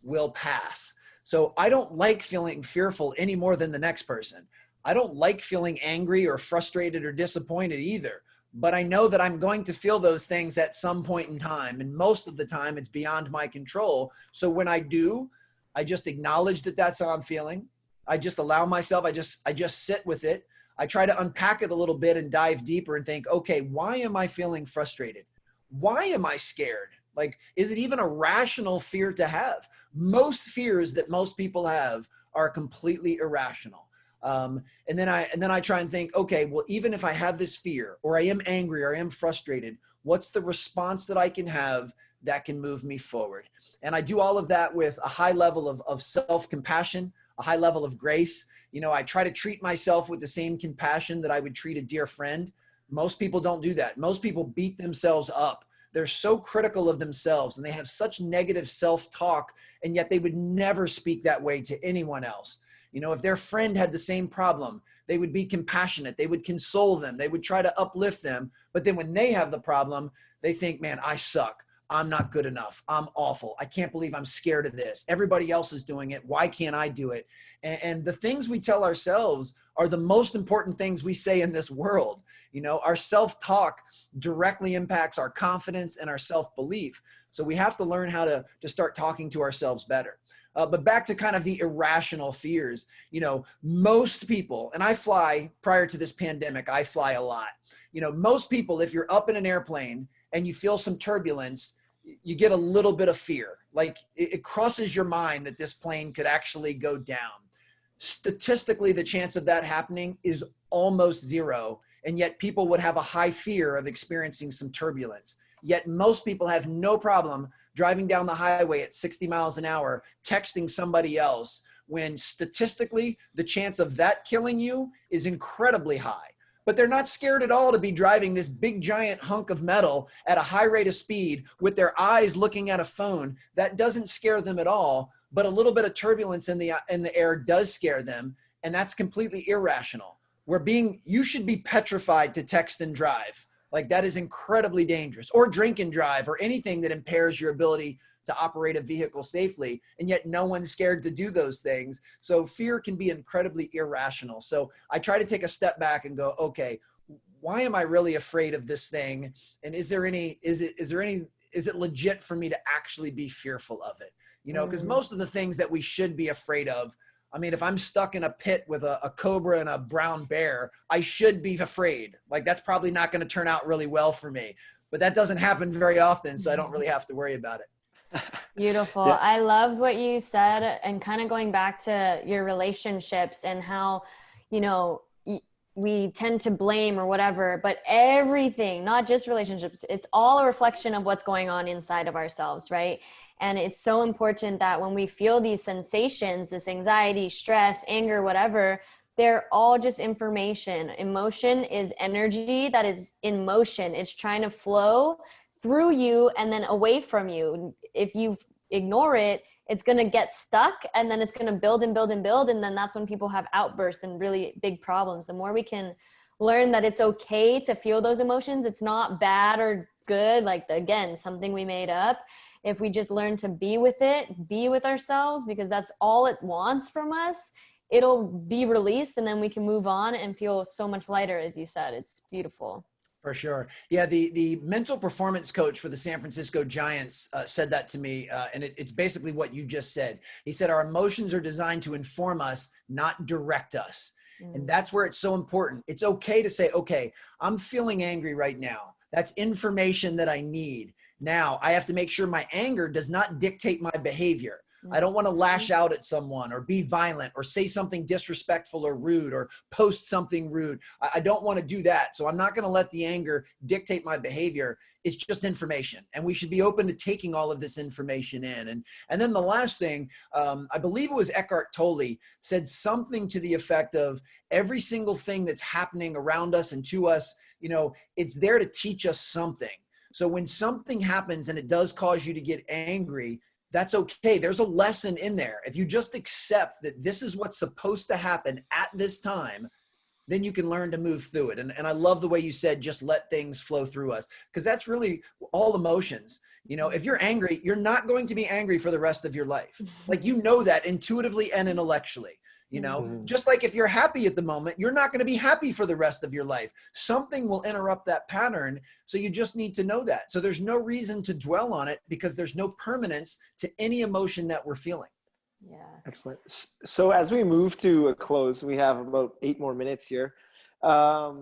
will pass. So I don't like feeling fearful any more than the next person. I don't like feeling angry or frustrated or disappointed either. But I know that I'm going to feel those things at some point in time. And most of the time it's beyond my control. So when I do, I just acknowledge that that's how I'm feeling. I just allow myself, I just sit with it. I try to unpack it a little bit and dive deeper and think, okay, why am I feeling frustrated? Why am I scared? Like, is it even a rational fear to have? Most fears that most people have are completely irrational. And then I try and think, okay, well, even if I have this fear or I am angry or I am frustrated, what's the response that I can have that can move me forward? And I do all of that with a high level of self-compassion, a high level of grace. You know, I try to treat myself with the same compassion that I would treat a dear friend. Most people don't do that. Most people beat themselves up. They're so critical of themselves and they have such negative self-talk, and yet they would never speak that way to anyone else. You know, if their friend had the same problem, they would be compassionate. They would console them. They would try to uplift them. But then when they have the problem, they think, man, I suck. I'm not good enough. I'm awful. I can't believe I'm scared of this. Everybody else is doing it. Why can't I do it? And the things we tell ourselves are the most important things we say in this world. You know, our self-talk directly impacts our confidence and our self-belief. So we have to learn how to start talking to ourselves better. But back to kind of the irrational fears, you know, most people, and I fly prior to this pandemic, I fly a lot. You know, most people, if you're up in an airplane and you feel some turbulence, you get a little bit of fear. Like it crosses your mind that this plane could actually go down. Statistically, the chance of that happening is almost zero. And yet people would have a high fear of experiencing some turbulence. Yet most people have no problem driving down the highway at 60 miles an hour, texting somebody else, when statistically the chance of that killing you is incredibly high. But they're not scared at all to be driving this big giant hunk of metal at a high rate of speed with their eyes looking at a phone. That doesn't scare them at all, but a little bit of turbulence in the air does scare them, and that's completely irrational. You should be petrified to text and drive. Like, that is incredibly dangerous. Or drink and drive, or anything that impairs your ability to operate a vehicle safely, and yet no one's scared to do those things. So fear can be incredibly irrational. So I try to take a step back and go, okay, why am I really afraid of this thing? And is it legit for me to actually be fearful of it? You know, because most of the things that we should be afraid of, I mean, if I'm stuck in a pit with a cobra and a brown bear, I should be afraid. Like, that's probably not going to turn out really well for me, but that doesn't happen very often. So I don't really have to worry about it. Beautiful. Yeah. I loved what you said, and kind of going back to your relationships and how, you know, we tend to blame or whatever, but everything, not just relationships, it's all a reflection of what's going on inside of ourselves, right? And it's so important that when we feel these sensations, this anxiety, stress, anger, whatever, they're all just information. Emotion is energy that is in motion. It's trying to flow through you and then away from you. If you ignore it, it's going to get stuck, and then it's going to build and build and build. And then that's when people have outbursts and really big problems. The more we can learn that it's okay to feel those emotions, it's not bad or good. Like, again, something we made up. If we just learn to be with it, be with ourselves, because that's all it wants from us, it'll be released, and then we can move on and feel so much lighter. As you said, it's beautiful. For sure. Yeah, the mental performance coach for the San Francisco Giants said that to me, and it's basically what you just said. He said, our emotions are designed to inform us, not direct us. And that's where it's so important. It's okay to say, okay, I'm feeling angry right now. That's information that I need. Now, I have to make sure my anger does not dictate my behavior. I don't want to lash out at someone or be violent or say something disrespectful or rude or post something rude. I don't want to do that. So I'm not going to let the anger dictate my behavior. It's just information. And we should be open to taking all of this information in. And then the last thing, I believe it was Eckhart Tolle, said something to the effect of every single thing that's happening around us and to us, you know, it's there to teach us something. So when something happens and it does cause you to get angry, that's okay. There's a lesson in there. If you just accept that this is what's supposed to happen at this time, then you can learn to move through it. And I love the way you said, just let things flow through us, because that's really all emotions. You know, if you're angry, you're not going to be angry for the rest of your life. Like, you know that intuitively and intellectually. You know, just like if you're happy at the moment, you're not going to be happy for the rest of your life. Something will interrupt that pattern. So you just need to know that. So there's no reason to dwell on it, because there's no permanence to any emotion that we're feeling. Yeah. Excellent. So as we move to a close, we have about 8 more minutes here. I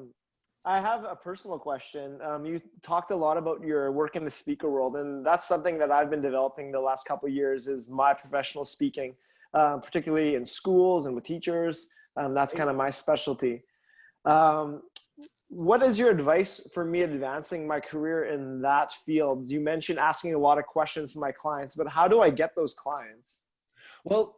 have a personal question. You talked a lot about your work in the speaker world, and that's something that I've been developing the last couple of years, is my professional speaking. Particularly in schools and with teachers. That's kind of my specialty. What is your advice for me advancing my career in that field? You mentioned asking a lot of questions to my clients, but how do I get those clients? Well,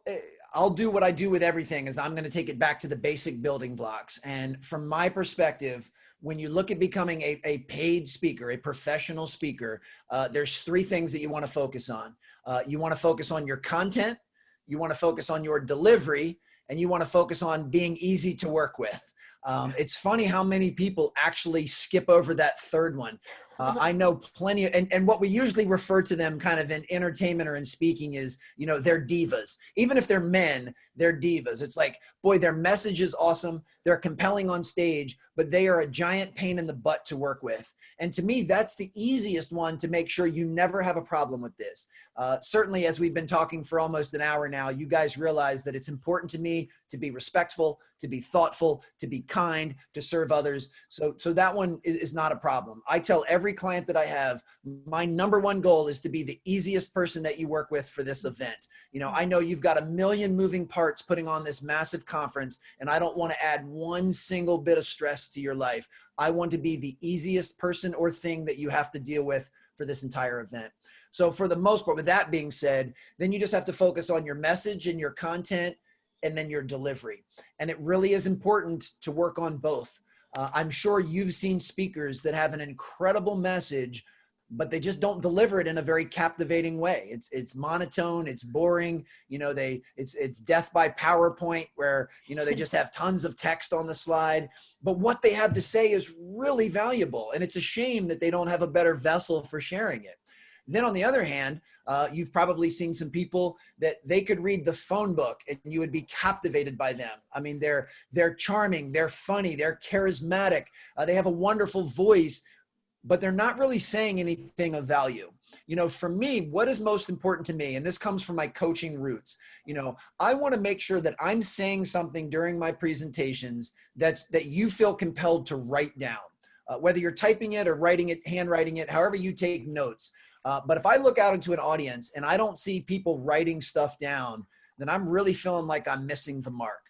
I'll do what I do with everything, is I'm going to take it back to the basic building blocks. And from my perspective, when you look at becoming a paid speaker, a professional speaker, there's 3 things that you want to focus on. You want to focus on your content, you want to focus on your delivery, and you want to focus on being easy to work with. It's funny how many people actually skip over that third one. I know plenty of, and what we usually refer to them kind of in entertainment or in speaking is, you know, they're divas. Even if they're men, they're divas. It's like, boy, their message is awesome. They're compelling on stage, but they are a giant pain in the butt to work with. And to me, that's the easiest one to make sure you never have a problem with this. Certainly, as we've been talking for almost an hour now, you guys realize that it's important to me to be respectful, to be thoughtful, to be kind, to serve others. So that one is not a problem. I tell every client that I have, my number one goal is to be the easiest person that you work with for this event. You know, I know you've got a million moving parts putting on this massive conference, and I don't want to add one single bit of stress to your life. I want to be the easiest person or thing that you have to deal with for this entire event. So for the most part, with that being said, then you just have to focus on your message and your content and then your delivery. And it really is important to work on both. I'm sure you've seen speakers that have an incredible message, but they just don't deliver it in a very captivating way. It's monotone, it's boring, it's death by PowerPoint where, they just have tons of text on the slide, but what they have to say is really valuable. And it's a shame that they don't have a better vessel for sharing it. Then on the other hand, you've probably seen some people that they could read the phone book and you would be captivated by them. I mean, they're charming, they're funny, they're charismatic, they have a wonderful voice, but they're not really saying anything of value. For me, what is most important to me, and this comes from my coaching roots, I want to make sure that I'm saying something during my presentations that you feel compelled to write down, whether you're typing it or writing it, handwriting it, however you take notes. But if I look out into an audience and I don't see people writing stuff down, then I'm really feeling like I'm missing the mark.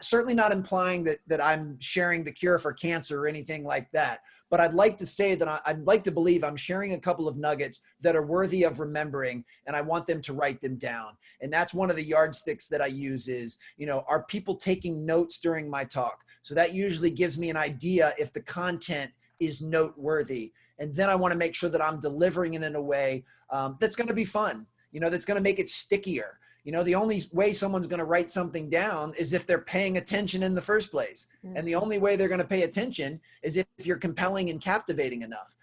Certainly not implying that I'm sharing the cure for cancer or anything like that. But I'd like to say that I'd like to believe I'm sharing a couple of nuggets that are worthy of remembering, and I want them to write them down. And that's one of the yardsticks that I use is, are people taking notes during my talk? So that usually gives me an idea if the content is noteworthy. And then I want to make sure that I'm delivering it in a way that's going to be fun, that's going to make it stickier. The only way someone's going to write something down is if they're paying attention in the first place. And the only way they're going to pay attention is if you're compelling and captivating enough.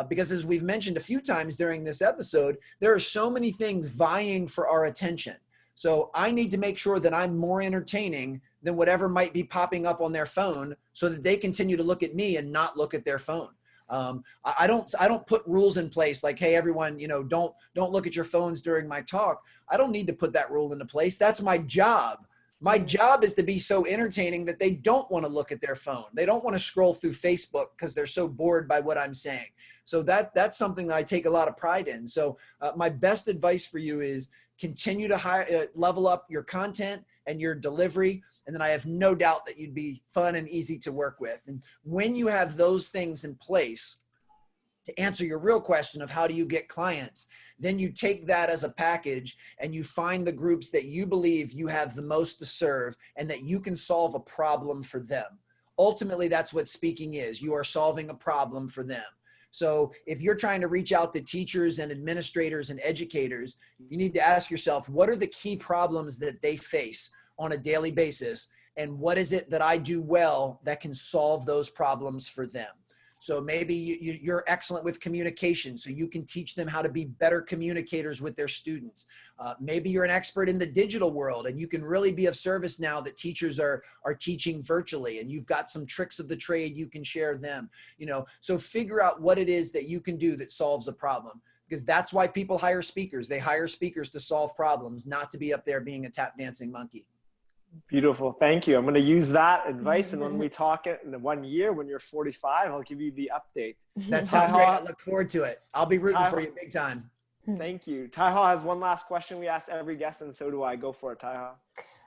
Because as we've mentioned a few times during this episode, there are so many things vying for our attention. So I need to make sure that I'm more entertaining than whatever might be popping up on their phone so that they continue to look at me and not look at their phone. I don't put rules in place like, hey, everyone, don't look at your phones during my talk. I don't need to put that rule into place. That's my job. My job is to be so entertaining that they don't want to look at their phone. They don't want to scroll through Facebook because they're so bored by what I'm saying. So that's something that I take a lot of pride in. So my best advice for you is continue to level up your content and your delivery. And then I have no doubt that you'd be fun and easy to work with. And when you have those things in place, to answer your real question of how do you get clients, then you take that as a package and you find the groups that you believe you have the most to serve and that you can solve a problem for them. Ultimately, that's what speaking is. You are solving a problem for them. So if you're trying to reach out to teachers and administrators and educators, you need to ask yourself, what are the key problems that they face on a daily basis? And what is it that I do well that can solve those problems for them? So maybe you're excellent with communication, so you can teach them how to be better communicators with their students. Maybe you're an expert in the digital world and you can really be of service now that teachers are teaching virtually and you've got some tricks of the trade you can share them. So figure out what it is that you can do that solves a problem, because that's why people hire speakers. They hire speakers to solve problems, not to be up there being a tap dancing monkey. Beautiful. Thank you. I'm going to use that advice. And when we talk in 1 year, when you're 45, I'll give you the update. That sounds great. I look forward to it. I'll be rooting for you big time. Thank you. Taiha has one last question we ask every guest, and so do I. Go for it, Taiha.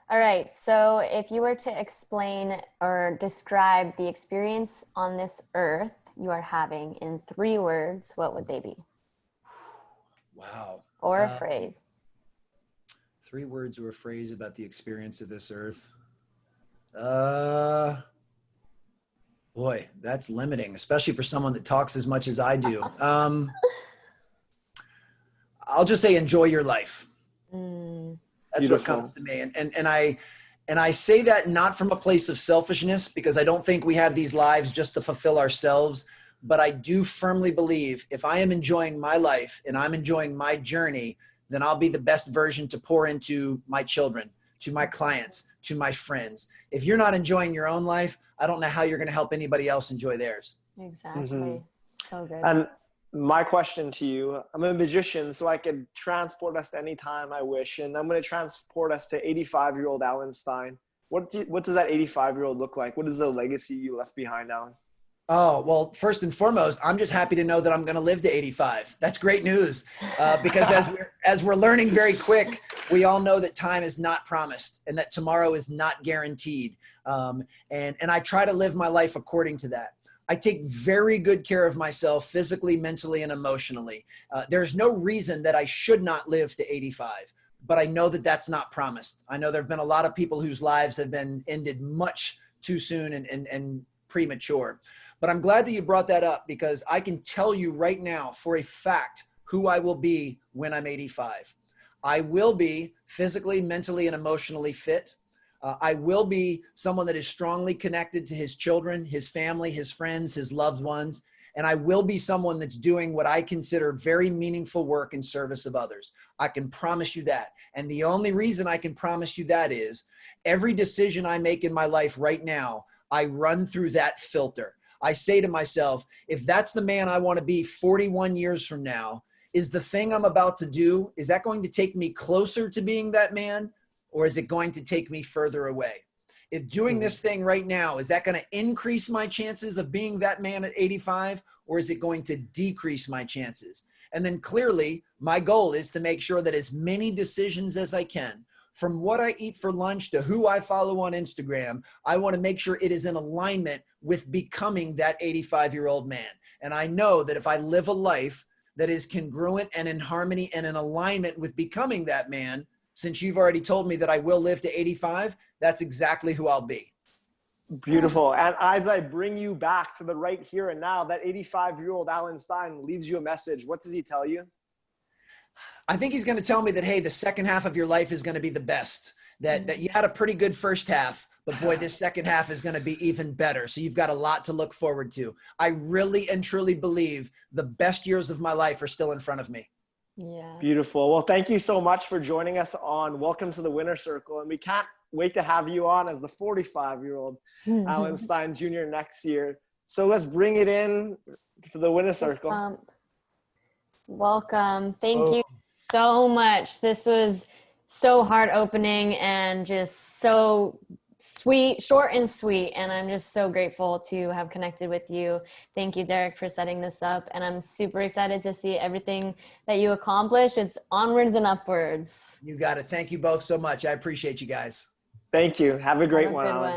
All right. So if you were to explain or describe the experience on this earth you are having in 3 words, what would they be? Wow. Or a phrase. 3 words or a phrase about the experience of this earth. Boy, that's limiting, especially for someone that talks as much as I do. I'll just say, enjoy your life. That's Beautiful. what comes to me. And I say that not from a place of selfishness, because I don't think we have these lives just to fulfill ourselves. But I do firmly believe if I am enjoying my life and I'm enjoying my journey, then I'll be the best version to pour into my children, to my clients, to my friends. If you're not enjoying your own life, I don't know how you're going to help anybody else enjoy theirs. Exactly. So good. And my question to you, I'm a magician, so I can transport us to any time I wish. And I'm going to transport us to 85-year-old Alan Stein. What does that 85-year-old look like? What is the legacy you left behind, Alan? Oh, well, first and foremost, I'm just happy to know that I'm going to live to 85. That's great news, because as we're learning very quick, we all know that time is not promised and that tomorrow is not guaranteed. And I try to live my life according to that. I take very good care of myself physically, mentally, and emotionally. There's no reason that I should not live to 85. but I know that that's not promised. I know there have been a lot of people whose lives have been ended much too soon and premature. But I'm glad that you brought that up, because I can tell you right now for a fact who I will be when I'm 85. I will be physically, mentally, and emotionally fit. I will be someone that is strongly connected to his children, his family, his friends, his loved ones. And I will be someone that's doing what I consider very meaningful work in service of others. I can promise you that. And the only reason I can promise you that is every decision I make in my life right now, I run through that filter. I say to myself, if that's the man I want to be 41 years from now, is the thing I'm about to do, is that going to take me closer to being that man, or is it going to take me further away? If doing this thing right now, is that going to increase my chances of being that man at 85, or is it going to decrease my chances? And then clearly, my goal is to make sure that as many decisions as I can, from what I eat for lunch to who I follow on Instagram, I want to make sure it is in alignment with becoming that 85-year-old man. And I know that if I live a life that is congruent and in harmony and in alignment with becoming that man, since you've already told me that I will live to 85, that's exactly who I'll be. Beautiful. And as I bring you back to the right here and now, that 85-year-old Alan Stein leaves you a message. What does he tell you? I think he's going to tell me that, hey, the second half of your life is going to be the best, that you had a pretty good first half, but boy, this second half is going to be even better. So you've got a lot to look forward to. I really and truly believe the best years of my life are still in front of me. Yeah. Beautiful. Well, thank you so much for joining us on Welcome to the Winner Circle. And we can't wait to have you on as the 45-year-old Alan Stein Jr. next year. So let's bring it in for the Winner Circle. Welcome. Thank you so much. This was so heart-opening and just so sweet, short and sweet. And I'm just so grateful to have connected with you. Thank you, Derek, for setting this up. And I'm super excited to see everything that you accomplish. It's onwards and upwards. You got it. Thank you both so much. I appreciate you guys. Thank you. Have a great one, Good Alan.